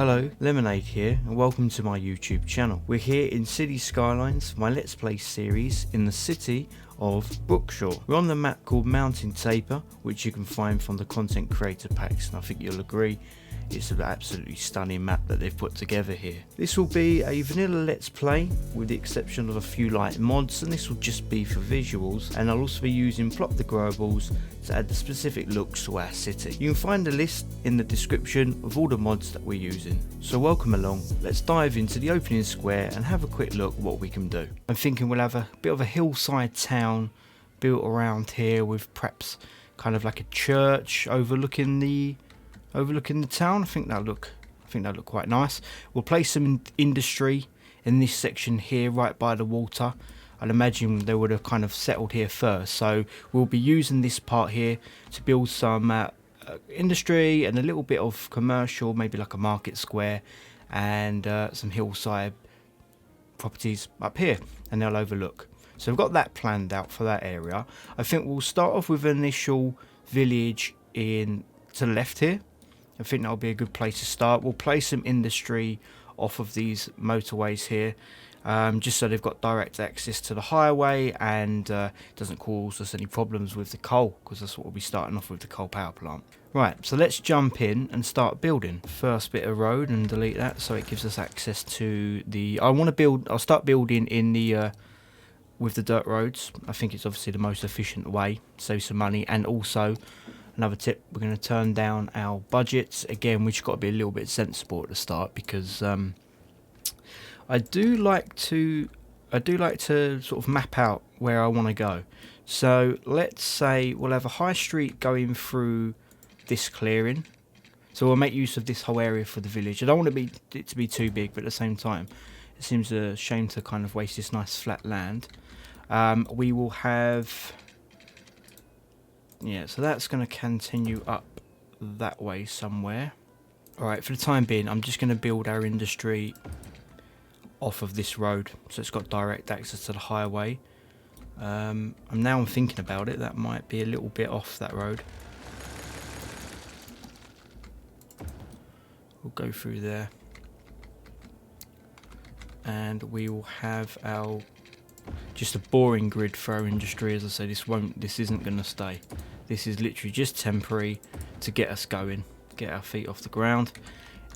Hello, Lemonade here, and welcome to my YouTube channel. We're here in Cities Skylines for my Let's Play series in the city of Brookshore. We're on the map called Mountain Taper, which you can find from the content creator packs, and I think you'll agree it's an absolutely stunning map that they've put together here. This will be a vanilla Let's Play with the exception of a few light mods, and this will just be for visuals, and I'll also be using Plop Growables to add the specific looks to our city. You can find a list in the description of all the mods that we're using. So welcome along, let's dive into the opening square and have a quick look at what we can do. I'm thinking we'll have a bit of a hillside town built around here with perhaps kind of like a church overlooking the town. I think that'll look quite nice. We'll place some industry in this section here right by the water. I'd imagine they would have kind of settled here first, so we'll be using this part here to build some industry and a little bit of commercial, maybe like a market square, and some hillside properties up here, and they'll overlook. So we've got that planned out for that area. I think we'll start off with an initial village in to the left here. I think that'll be a good place to start. We'll place some industry off of these motorways here, just so they've got direct access to the highway and doesn't cause us any problems with the coal, because that's what we'll be starting off with, the coal power plant. Right, so let's jump in and start building. First bit of road, and delete that so it gives us access to the... I'll start building in the with the dirt roads. I think it's obviously the most efficient way, save some money, and also another tip, we're going to turn down our budgets. Again, we've got to be a little bit sensible at the start, because I do like to sort of map out where I want to go. So let's say we'll have a high street going through this clearing. So we'll make use of this whole area for the village. I don't want it to be too big, but at the same time, it seems a shame to kind of waste this nice flat land. We will have... yeah, so that's going to continue up that way somewhere. Alright, for the time being, I'm just going to build our industry off of this road, so it's got direct access to the highway. I'm thinking about it, that might be a little bit off that road. We'll go through there, and we will have our just a boring grid for our industry. As I say, this isn't going to stay. This is literally just temporary to get us going, get our feet off the ground.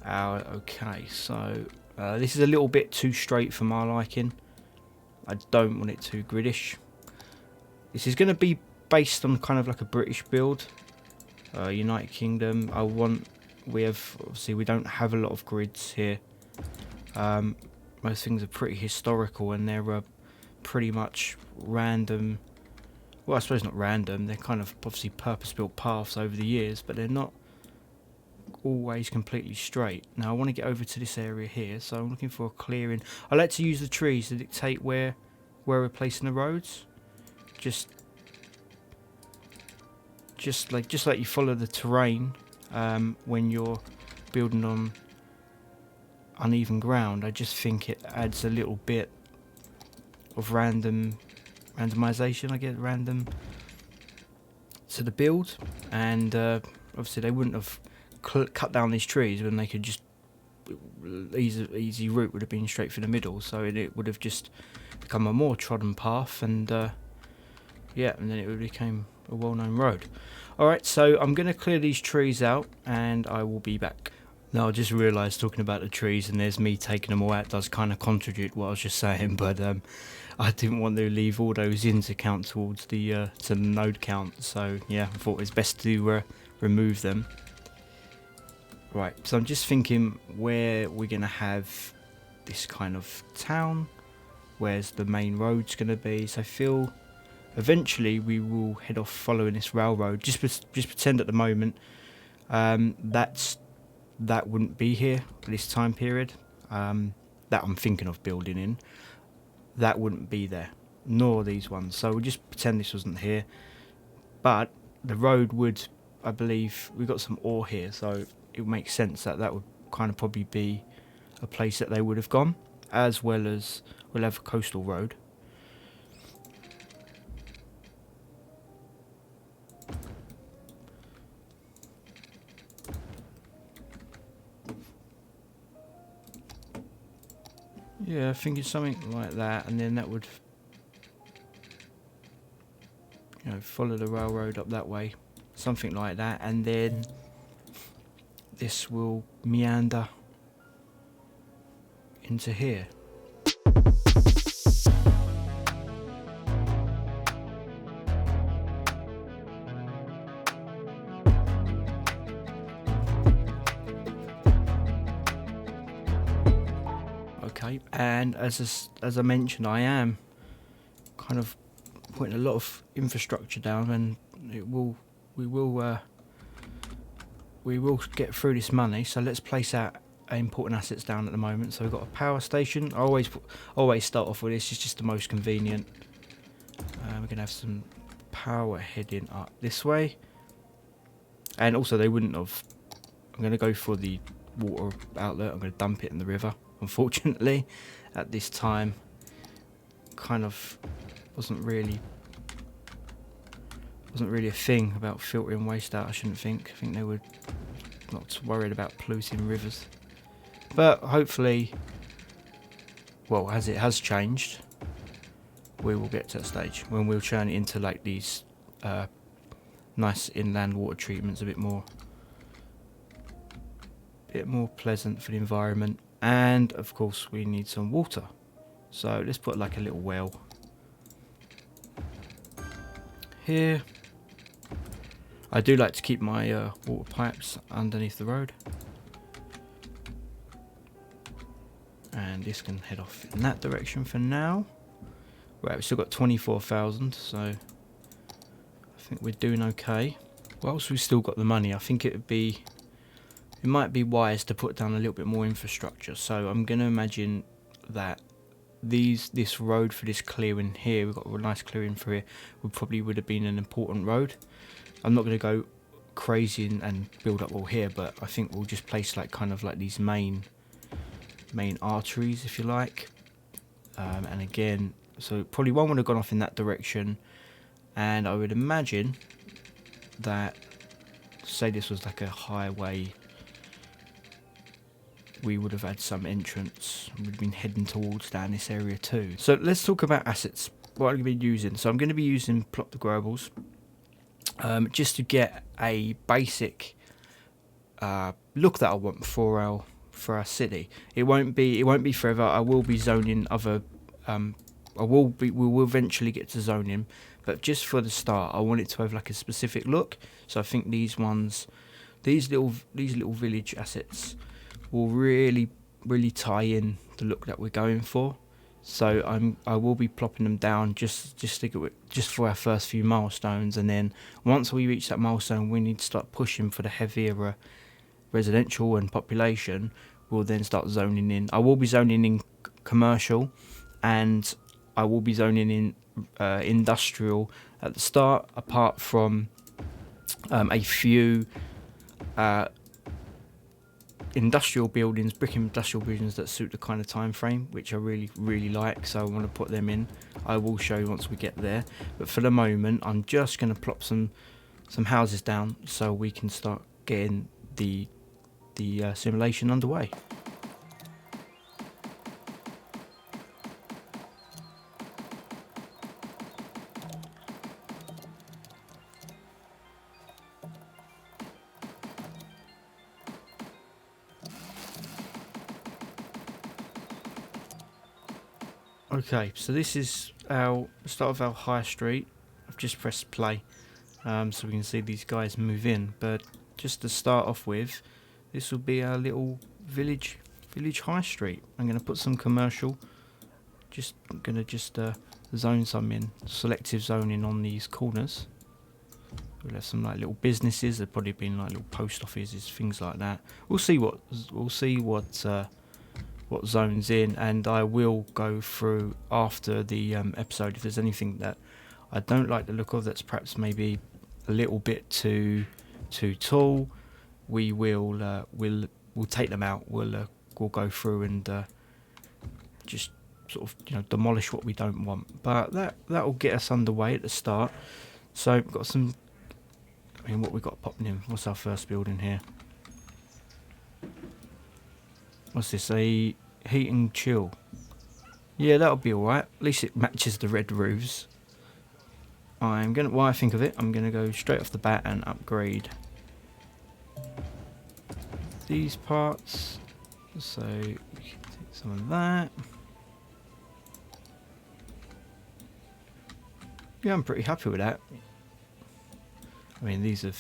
Okay, so this is a little bit too straight for my liking. I don't want it too gridish. This is going to be based on kind of like a British build, United Kingdom. We don't have a lot of grids here. Most things are pretty historical, and they're pretty much random. Well, I suppose not random, they're kind of obviously purpose-built paths over the years, but they're not always completely straight. Now I want to get over to this area here, so I'm looking for a clearing. I like to use the trees to dictate where we're placing the roads. Just like you follow the terrain when you're building on uneven ground. I just think it adds a little bit of randomization. I get random to the build, and obviously they wouldn't have cut down these trees when they could just easy route would have been straight through the middle, so it would have just become a more trodden path, and yeah, and then it would become a well-known road. Alright, so I'm going to clear these trees out and I will be back. Now I just realised, talking about the trees and there's me taking them all out, does kind of contradict what I was just saying, but I didn't want to leave all those in to count towards the node count, so yeah, I thought it was best to remove them. Right, so I'm just thinking where we're going to have this kind of town, where's the main road's going to be. So I feel eventually we will head off following this railroad. Just pretend at the moment that wouldn't be here for this time period that I'm thinking of building in. That wouldn't be there, nor these ones. So we'll just pretend this wasn't here. But the road would, I believe, we've got some ore here, so it would make sense that would kind of probably be a place that they would have gone, as well as we'll have a coastal road. Yeah, I think it's something like that, and then that would, you know, follow the railroad up that way, something like that, and then this will meander into here. Okay, and as I mentioned, I am kind of putting a lot of infrastructure down, and we will get through this money. So let's place our important assets down at the moment. So we've got a power station. I always start off with this. It's just the most convenient. We're gonna have some power heading up this way, and also they wouldn't have. I'm gonna go for the water outlet. I'm gonna dump it in the river. Unfortunately, at this time, kind of wasn't really a thing about filtering waste out. I shouldn't think. I think they were not worried about polluting rivers. But hopefully, well, as it has changed, we will get to that stage when we'll turn it into like these nice inland water treatments, a bit more pleasant for the environment. And of course we need some water, so let's put like a little well here. I do like to keep my water pipes underneath the road, and this can head off in that direction for now. Right, we've still got 24,000, so I think we're doing okay. Whilst we've still got the money, I think it might be wise to put down a little bit more infrastructure. So I'm going to imagine that this road for this clearing here, we've got a nice clearing for here, would have been an important road. I'm not going to go crazy and build up all here, but I think we'll just place like kind of like these main arteries, if you like. And again, so probably one would have gone off in that direction, and I would imagine that, say this was like a highway, we would have had some entrance. We'd have been heading towards down this area too. So let's talk about assets. What I'm going to be using. So I'm going to be using Plop Growables, just to get a basic look that I want for our city. It won't be forever. I will be zoning other. We will eventually get to zoning, but just for the start, I want it to have like a specific look. So I think these little village assets will really tie in the look that we're going for. So I will be plopping them down just for our first few milestones, and then once we reach that milestone, we need to start pushing for the heavier residential and population. We'll then start zoning in. I will be zoning in commercial, and I will be zoning in industrial at the start, apart from a few industrial buildings, brick industrial buildings that suit the kind of time frame which I really like, so I want to put them in. I will show you once we get there, but for the moment I'm just going to plop some houses down so we can start getting the simulation underway. Okay, so this is our start of our high street. I've just pressed play, so we can see these guys move in. But just to start off with, this will be our little village high street. I'm going to put some commercial. I'm going to zone some in, selective zoning on these corners. We'll have some like little businesses. There've probably been like little post offices, things like that. We'll see what zones in, and I will go through after the episode if there's anything that I don't like the look of, that's perhaps maybe a little bit too tall. We'll take them out. We'll go through and just sort of demolish what we don't want. But that will get us underway at the start. So we've got some. I mean, what we got popping in? What's our first building here? What's this? A heat and chill. Yeah, that'll be alright. At least it matches the red roofs. While I think of it, I'm gonna go straight off the bat and upgrade these parts. So we can take some of that. Yeah, I'm pretty happy with that. I mean, these are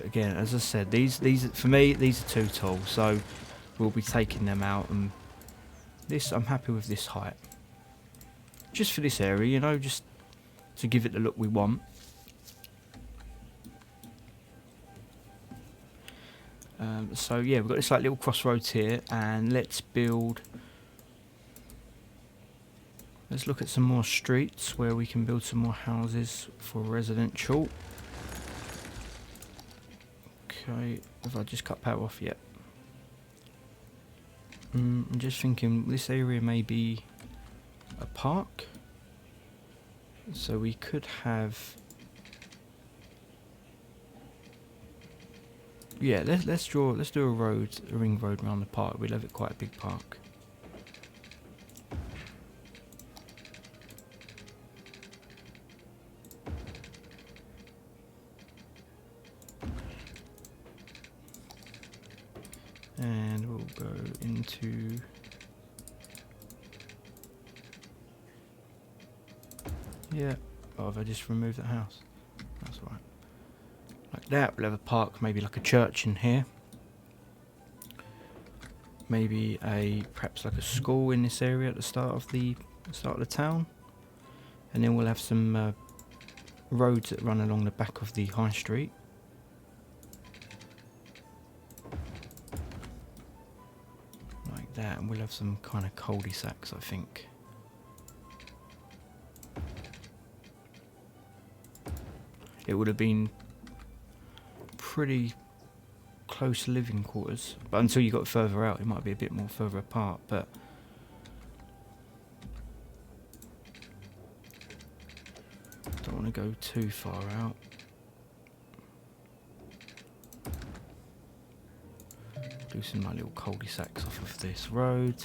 again, as I said, these for me, these are too tall. So we'll be taking them out, and this, I'm happy with this height. Just for this area, you know, just to give it the look we want. So yeah, we've got this like little crossroads here, and let's look at some more streets where we can build some more houses for residential. Okay, have I just cut power off yet? I'm just thinking this area may be a park, so we could have. Yeah, let's do a ring road around the park. We'll have it quite a big park. And we'll go into. Yeah. Oh, have I just removed that house? That's right. Like that. We'll have a park, maybe like a church in here. Maybe perhaps like a school in this area at the start of the town. And then we'll have some roads that run along the back of the high street. Like that, and we'll have some kind of cul-de-sacs, I think. It would have been pretty close living quarters, but until you got further out, it might be a bit more further apart. But don't want to go too far out. Do some like little cul-de-sacs off of this road,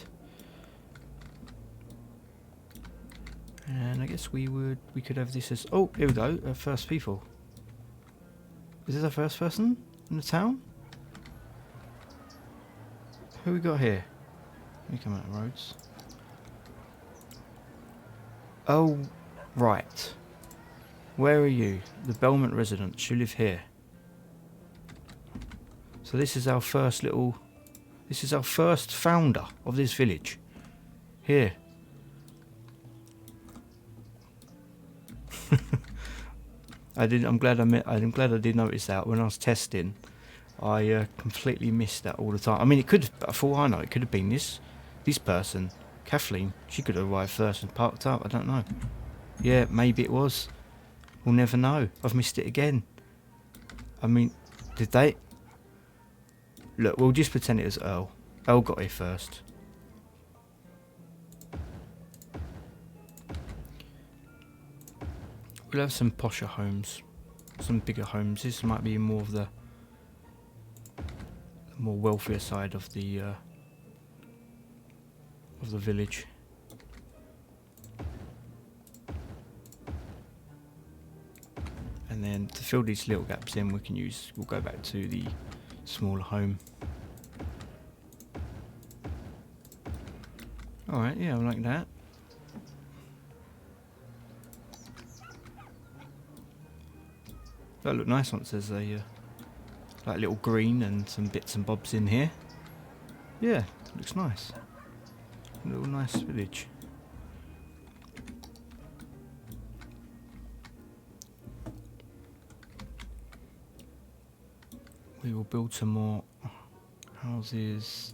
and I guess we could have this as, oh, here we go, first people. Is this our first person in the town? Who we got here? Let me come out of roads. Oh, right. Where are you? The Belmont residents. You live here. So this is our first founder of this village. Here. I'm glad I did notice that when I was testing. I completely missed that all the time. I mean, for all I know, it could have been this person, Kathleen. She could have arrived first and parked up. I don't know. Yeah, maybe it was. We'll never know. I've missed it again. I mean, did they? Look, we'll just pretend it was Earl. Earl got here first. We'll have some posher homes, some bigger homes. This might be more of the more wealthier side of the village. And then to fill these little gaps in, we'll go back to the smaller home. Alright, yeah, I like that. That look nice once there's a like little green and some bits and bobs in here. Yeah, looks nice. A little nice village. We will build some more houses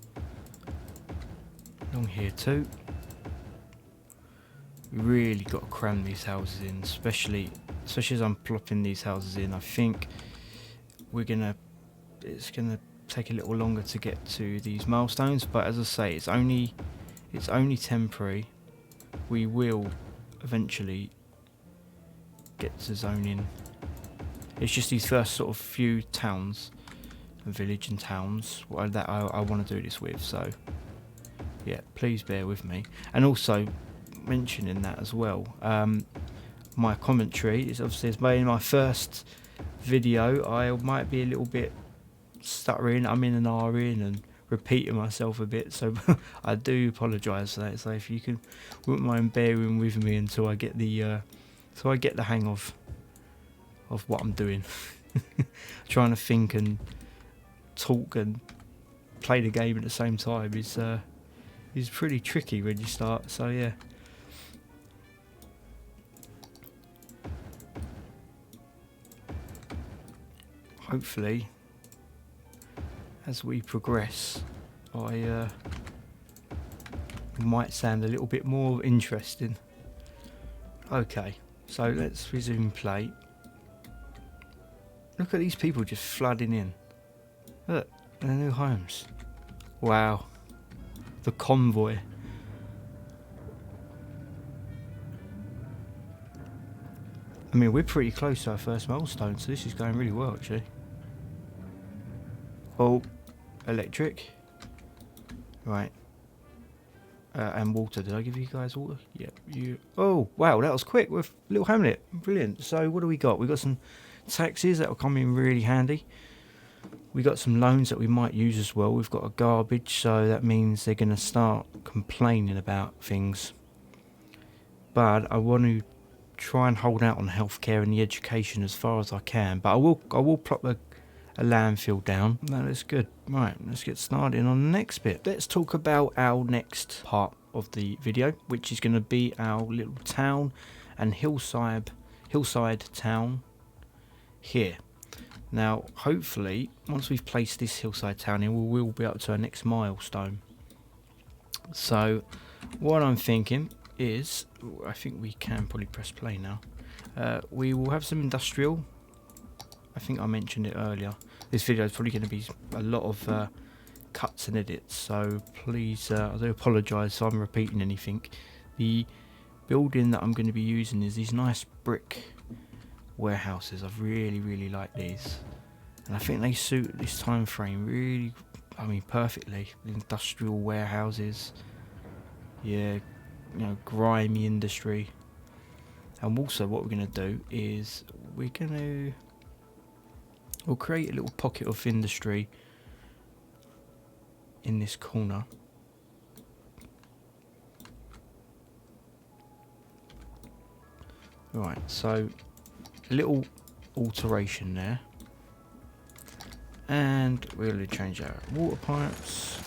along here too. We really got to cram these houses in, especially as I'm plopping these houses in. I think it's gonna take a little longer to get to these milestones, but as I say, it's only temporary. We will eventually get to zoning. It's just these first sort of few towns, village and towns, that I want to do this with. So yeah, please bear with me. And also, mentioning that as well. My commentary is obviously it's made in my first video. I might be a little bit stuttering, I'm in and ahhing and repeating myself a bit, so I do apologise for that. So if you wouldn't mind bearing with me until I get the hang of what I'm doing. Trying to think and talk and play the game at the same time is pretty tricky when you start. So yeah. Hopefully, as we progress, I might sound a little bit more interesting. Okay, so let's resume play. Look at these people just flooding in. Look, their new homes. Wow, the convoy. I mean, we're pretty close to our first milestone, so this is going really well actually. Oh, electric. Right. And water. Did I give you guys water? Yep. You. Oh, wow, that was quick with Little Hamlet. Brilliant. So what do we got? We got some taxes that will come in really handy. We got some loans that we might use as well. We've got a garbage, so that means they're going to start complaining about things. But I want to try and hold out on healthcare and the education as far as I can. But I will plop a landfill down. No, that's good. Right, let's get started on the next bit. Let's talk about our next part of the video, which is going to be our little town and hillside town here. Now, hopefully, once we've placed this hillside town in, we will be up to our next milestone. So, what I'm thinking is, I think we can probably press play now. We will have some industrial. I think I mentioned it earlier. This video is probably going to be a lot of cuts and edits, so please, I do apologise if I'm repeating anything. The building that I'm going to be using is these nice brick warehouses. I really like these, and I think they suit this time frame really, I mean, perfectly. Industrial warehouses, yeah, you know, grimy industry. And also what we're going to do is we'll create a little pocket of industry in this corner. Right, so a little alteration there, and we'll change our water pipes,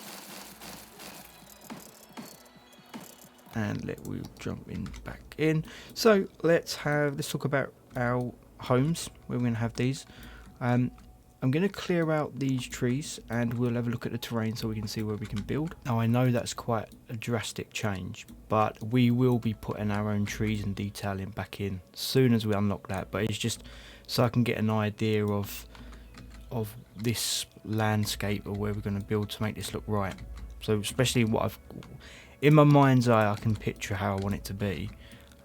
and we'll jump in back in. So let's talk about our homes. We're going to have these. I'm going to clear out these trees and we'll have a look at the terrain so we can see where we can build. Now, I know that's quite a drastic change, but we will be putting our own trees and detailing back in as soon as we unlock that. But it's just so I can get an idea of this landscape or where we're going to build to make this look right. So especially what I've in my mind's eye, I can picture how I want it to be,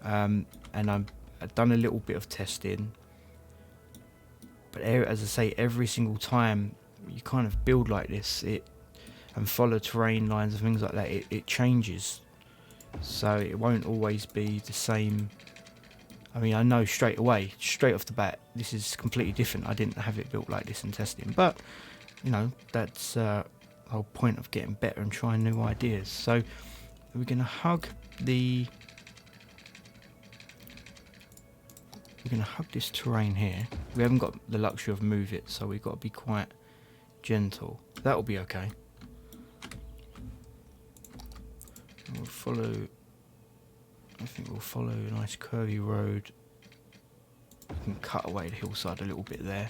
and I've done a little bit of testing. But as I say, every single time you kind of build like this, and follow terrain lines and things like that, it changes. So it won't always be the same. I mean, I know straight off the bat, this is completely different. I didn't have it built like this in testing, but you know, that's the whole point of getting better and trying new ideas. So we're going to hug this terrain here. We haven't got the luxury of move it, so we've got to be quite gentle. That'll be okay. We'll follow, I think we'll follow a nice curvy road. We can cut away the hillside a little bit there.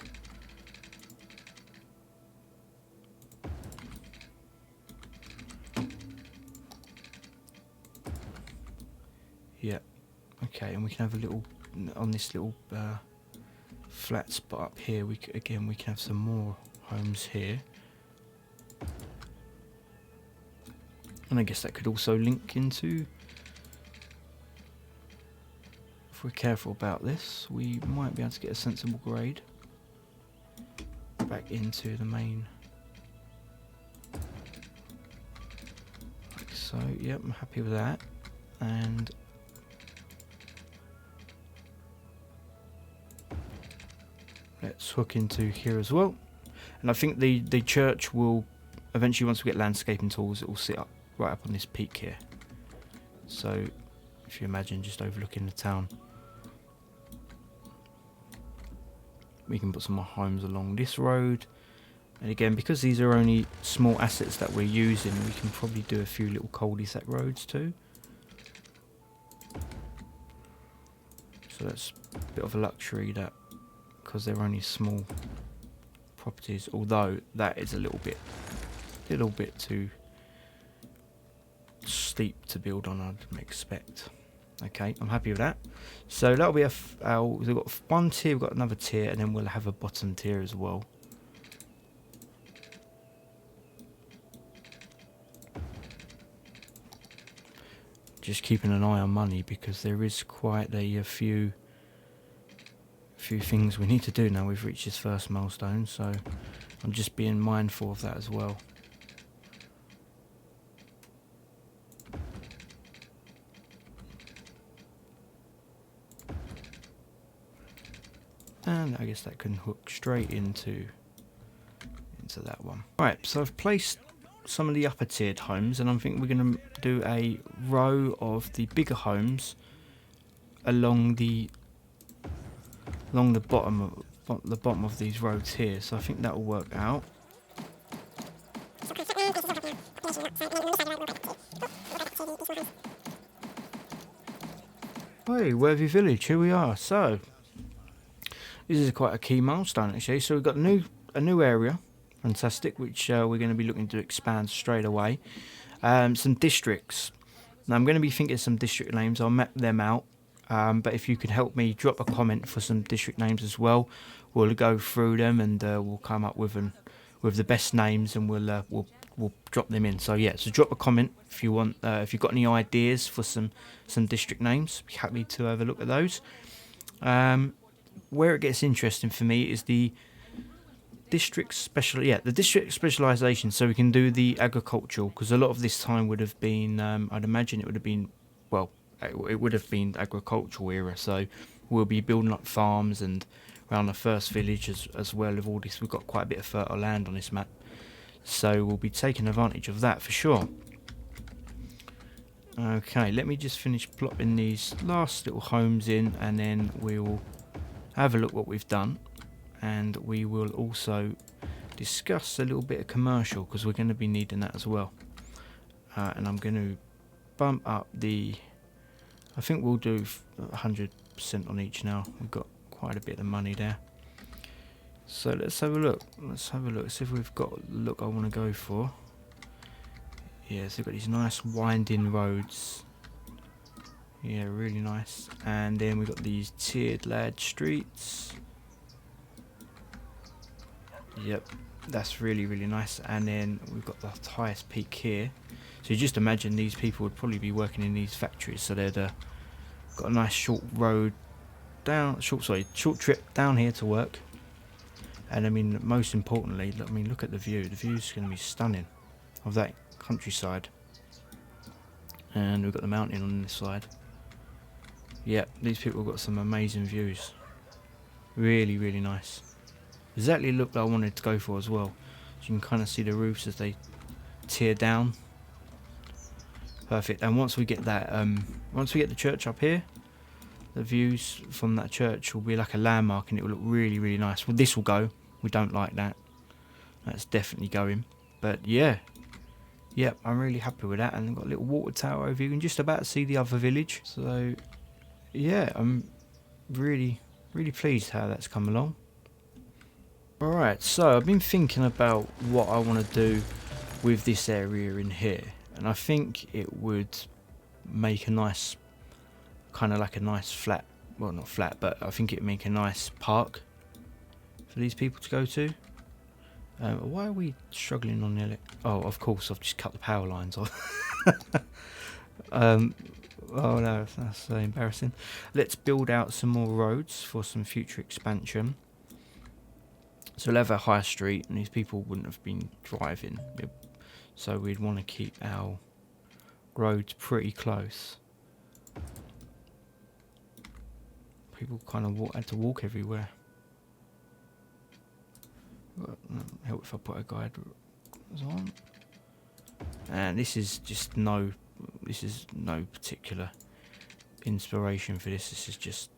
Yeah, okay, and we can have a little, on this little flat spot up here, we can have some more homes here. And I guess that could also link into, if we're careful about this, we might be able to get a sensible grade back into the main. Like so, yep, I'm happy with that. And let's hook into here as well. And I think the church will eventually, once we get landscaping tools, it will sit up right up on this peak here. So if you imagine just overlooking the town, we can put some more homes along this road. And again, because these are only small assets that we're using, we can probably do a few little cul-de-sac roads too. So that's a bit of a luxury, that because they're only small properties, although that is a little bit too steep to build on, I'd expect. Okay, I'm happy with that. So that'll be we've got one tier, we've got another tier, and then we'll have a bottom tier as well. Just keeping an eye on money, because there is quite a few things we need to do now we've reached this first milestone, so I'm just being mindful of that as well. And I guess that can hook straight into that one. Right, so I've placed some of the upper tiered homes, and I think we're going to do a row of the bigger homes along the bottom of these roads here. So I think that will work out. Hey, Worthy Village, here we are. So this is quite a key milestone actually. So we've got a new area. Fantastic, which we're going to be looking to expand straight away. Some districts. Now I'm going to be thinking of some district names. I'll map them out. But if you could help me, drop a comment for some district names as well. We'll go through them and we'll come up with the best names, and we'll drop them in. So yeah, so drop a comment if you want. If you've got any ideas for some district names, be happy to have a look at those. Where it gets interesting for me is the district specialization, so we can do the agricultural, because a lot of this time would have been I'd imagine it would have been, well, it would have been agricultural era, so we'll be building up farms and around the first village as well. With all this, we've got quite a bit of fertile land on this map, so we'll be taking advantage of that for sure. Okay, let me just finish plopping these last little homes in, and then we'll have a look what we've done. And we will also discuss a little bit of commercial, because we're going to be needing that as well. And I'm going to bump up I think we'll do 100% on each now. We've got quite a bit of money there. So let's have a look. See if we've got the look I want to go for. Yeah, so we've got these nice winding roads. Yeah, really nice. And then we've got these tiered lad streets. Yep, that's really, really nice. And then we've got the highest peak here. So you just imagine these people would probably be working in these factories. So they'd got a nice short road down, short trip down here to work. And I mean, most importantly, look at the view. The view's going to be stunning of that countryside. And we've got the mountain on this side. Yep, these people have got some amazing views. Really, really nice. Exactly the look that I wanted to go for as well. So you can kind of see the roofs as they tear down. Perfect. And once we get that, once we get the church up here, the views from that church will be like a landmark, and it will look really, really nice. Well, this will go. We don't like that. That's definitely going. But yeah, yep, I'm really happy with that. And I've got a little water tower over here. You can just about see the other village. So yeah, I'm really, really pleased how that's come along. Alright, so I've been thinking about what I want to do with this area in here, and I think it would make a nice, kind of like a nice flat, well not flat, but I think it would make a nice park for these people to go to. Why are we struggling on the oh, of course, I've just cut the power lines off. Oh no, that's embarrassing. Let's build out some more roads for some future expansion. So we'll have a high street, and these people wouldn't have been driving. So we'd want to keep our roads pretty close. People kind of had to walk everywhere. Help if I put a guide on. And this is just no particular inspiration for this. This is just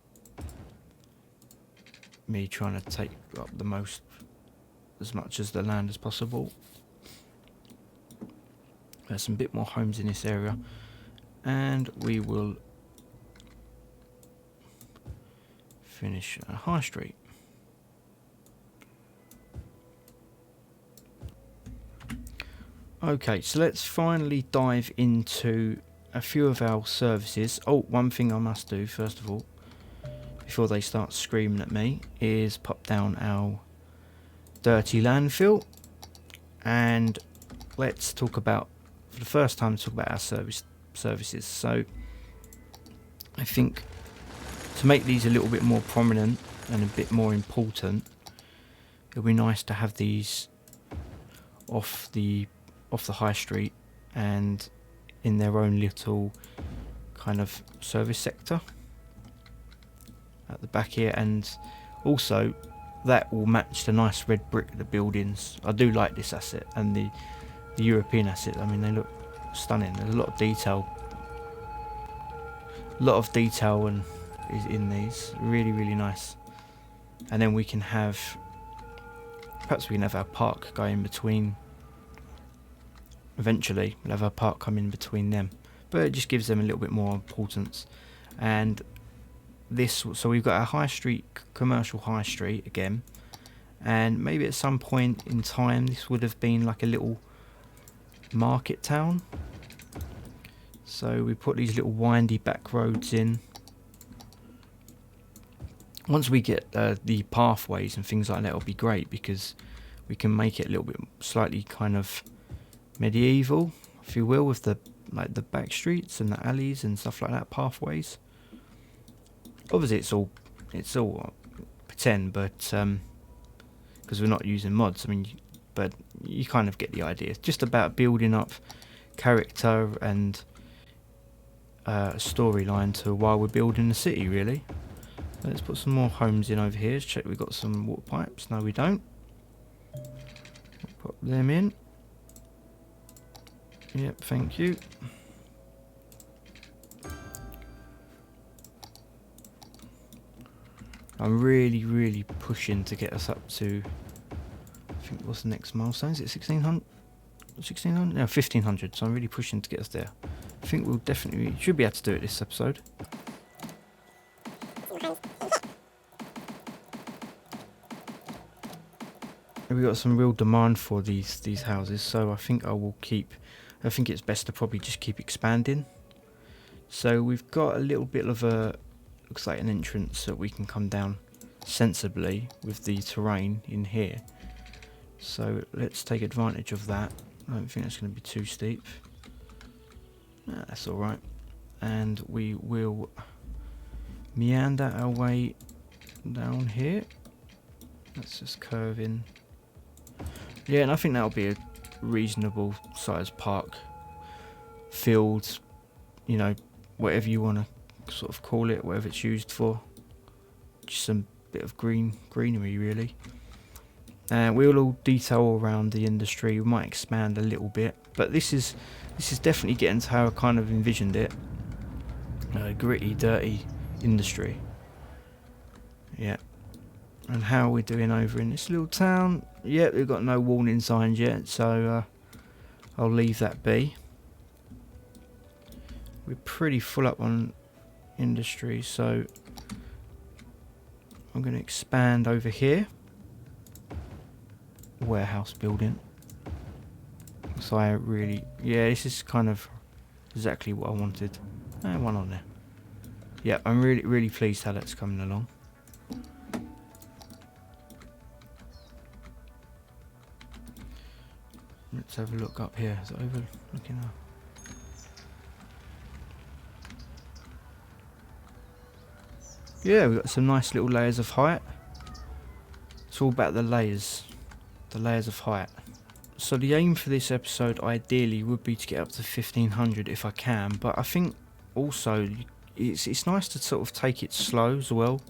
me trying to take up as much as the land as possible. There's some bit more homes in this area, and we will finish a high street. Okay, so let's finally dive into a few of our services. Oh, one thing I must do first of all, before they start screaming at me, is pop down our dirty landfill, and let's talk about, for the first time, talk about our services. So I think to make these a little bit more prominent and a bit more important, it'll be nice to have these off the high street and in their own little kind of service sector at the back here, and also that will match the nice red brick of the buildings. I do like this asset and the European asset. I mean, they look stunning. There's a lot of detail and is in these. Really, really nice. And then we can have, perhaps we can have our park go in between. Eventually we'll have our park come in between them, but it just gives them a little bit more importance. And this, so we've got our high street, commercial high street again, and maybe at some point in time this would have been like a little market town. So we put these little windy back roads in. Once we get the pathways and things like that, it'll be great, because we can make it a little bit slightly kind of medieval, if you will, with the back streets and the alleys and stuff like that, pathways. Obviously it's all pretend, but because we're not using mods, I mean, but you kind of get the idea. It's just about building up character and storyline to while we're building the city, really. Let's put some more homes in over here. Let's check we've got some water pipes. No, we don't. Put them in. Yep, thank you. I'm really pushing to get us up to, I think, what's the next milestone? Is it 1600? 1600? No, 1500. So I'm really pushing to get us there. I think we'll definitely, should be able to do it this episode. We've got some real demand for these houses, so I think I think it's best to probably just keep expanding. So we've got a little bit of looks like an entrance that we can come down sensibly with the terrain in here. So let's take advantage of that. I don't think that's going to be too steep. Nah, that's alright. And we will meander our way down here. Let's just curve in. Yeah, and I think that'll be a reasonable sized park, field, you know, whatever you want to sort of call it, whatever it's used for. Just some bit of greenery, really. And we'll all detail around the industry. We might expand a little bit, but this is definitely getting to how I kind of envisioned it. Gritty, dirty industry. Yeah. And how we're doing over in this little town. Yeah, we've got no warning signs yet, so I'll leave that be. We're pretty full up on industry, so I'm going to expand over here. Warehouse building. So I really, yeah, this is kind of exactly what I wanted. One on there. Yeah, I'm really pleased how that's coming along. Let's have a look up here. Is it overlooking up? Yeah, we've got some nice little layers of height. It's all about the layers of height. So the aim for this episode ideally would be to get up to 1500 if I can, but I think also it's nice to sort of take it slow as well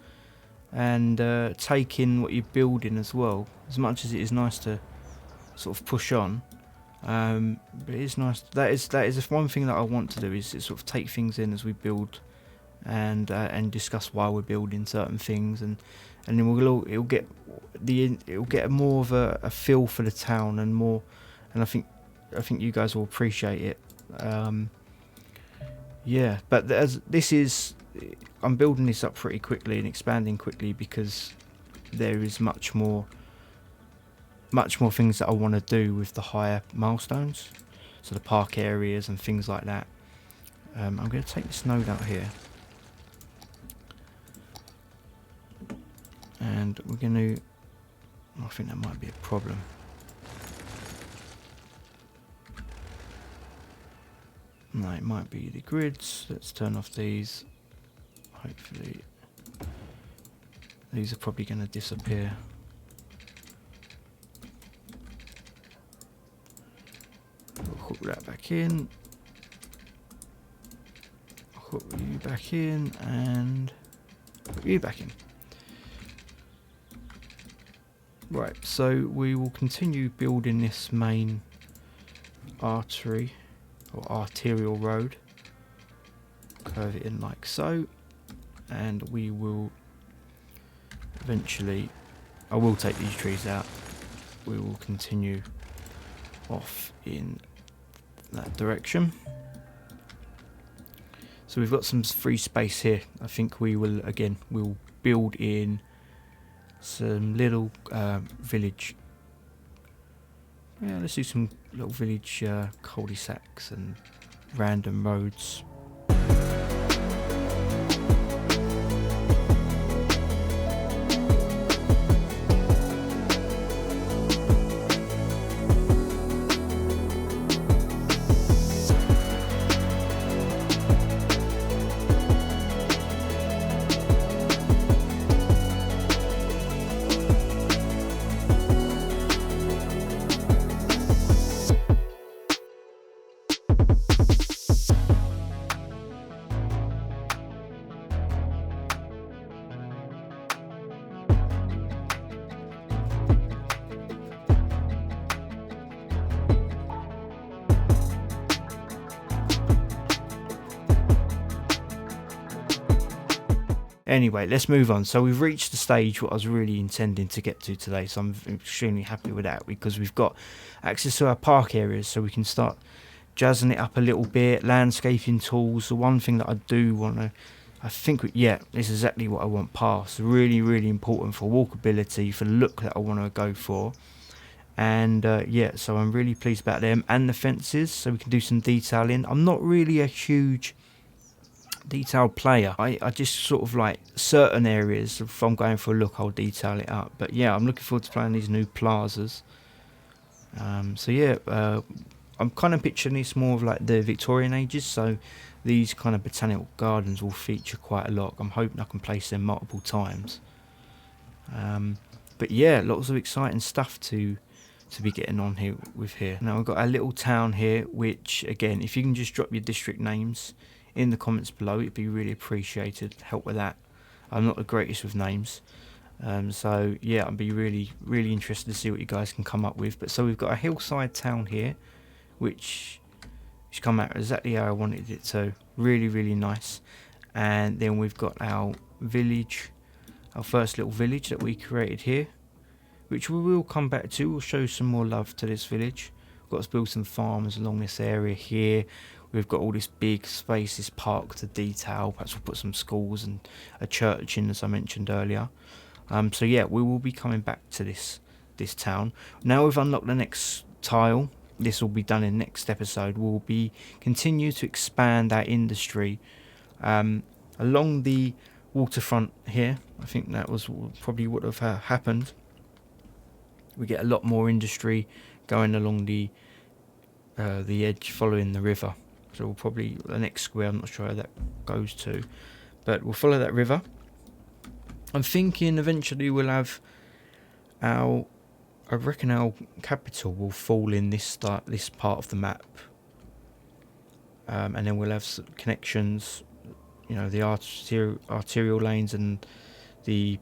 and take in what you're building as well. As much as it is nice to sort of push on, but it is nice. That is one thing that I want to do, is sort of take things in as we build, and discuss why we're building certain things, and then it'll get more of a feel for the town and more, and I think you guys will appreciate it. Yeah, but I'm building this up pretty quickly and expanding quickly because there is much more things that I want to do with the higher milestones, so the park areas and things like that. I'm going to take this node out here, and we're going to, I think that might be a problem. No, it might be the grids. Let's turn off these. Hopefully these are probably going to disappear. We'll hook that back in. Hook you back in, and hook you back in. Right, so we will continue building this main artery or arterial road. Curve it in like so, and we will eventually, I will take these trees out. We will continue off in that direction. So we've got some free space here. I think we'll build in some little village. Yeah, let's do some little village cul-de-sacs and random roads. Anyway, let's move on. So we've reached the stage what I was really intending to get to today, so I'm extremely happy with that, because we've got access to our park areas, so we can start jazzing it up a little bit. Landscaping tools, the one thing that I do want to, I think, yeah, this is exactly what I want past. Really, really important for walkability, for the look that I want to go for. And yeah, so I'm really pleased about them, and the fences, so we can do some detailing. I'm not really a huge detailed player. I just sort of like certain areas, if I'm going for a look, I'll detail it up. But yeah, I'm looking forward to playing these new plazas. So yeah, I'm kind of picturing this more of like the Victorian ages, so these kind of botanical gardens will feature quite a lot. I'm hoping I can place them multiple times. But yeah, lots of exciting stuff to be getting on here with here. Now we've got our little town here, which again, if you can just drop your district names in the comments below, it'd be really appreciated. Help with that. I'm not the greatest with names, so yeah, I'd be really, really interested to see what you guys can come up with. But so we've got a hillside town here, which has come out exactly how I wanted it to. Really, really nice. And then we've got our village, our first little village that we created here, which we will come back to. We'll show some more love to this village. We've got to build some farms along this area here. We've got all this big space, this park to detail. Perhaps we'll put some schools and a church in, as I mentioned earlier. So yeah, we will be coming back to this town. Now we've unlocked the next tile. This will be done in next episode. We'll be continue to expand our industry along the waterfront here. I think that was probably would have happened. We get a lot more industry going along the edge, following the river. So we'll probably, the next square, I'm not sure how that goes to, but we'll follow that river. I'm thinking eventually we'll have I reckon our capital will fall in this part of the map, and then we'll have some connections, you know, the arterial lanes and the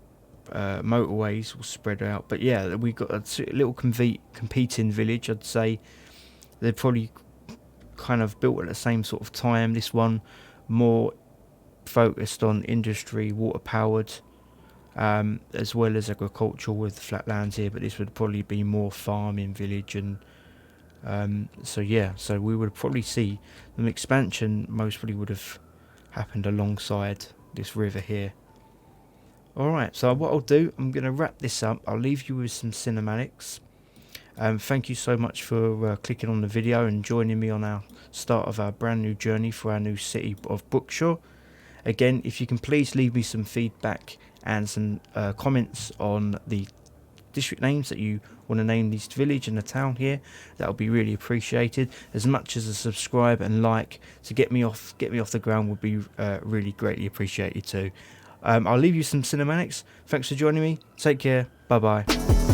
motorways will spread out. But yeah, we got a little competing village. I'd say they're probably kind of built at the same sort of time. This one more focused on industry, water powered, as well as agricultural with flatlands here. But this would probably be more farming village, and so yeah, so we would probably see the expansion most probably would have happened alongside this river here. Alright, so what I'll do, I'm going to wrap this up. I'll leave you with some cinematics. Thank you so much for clicking on the video and joining me on our start of our brand new journey for our new city of Brookshore. Again, if you can please leave me some feedback and some comments on the district names that you want to name this village and the town here, that would be really appreciated. As much as a subscribe and like to get me off the ground would be really greatly appreciated too. I'll leave you some cinematics. Thanks for joining me. Take care. Bye bye.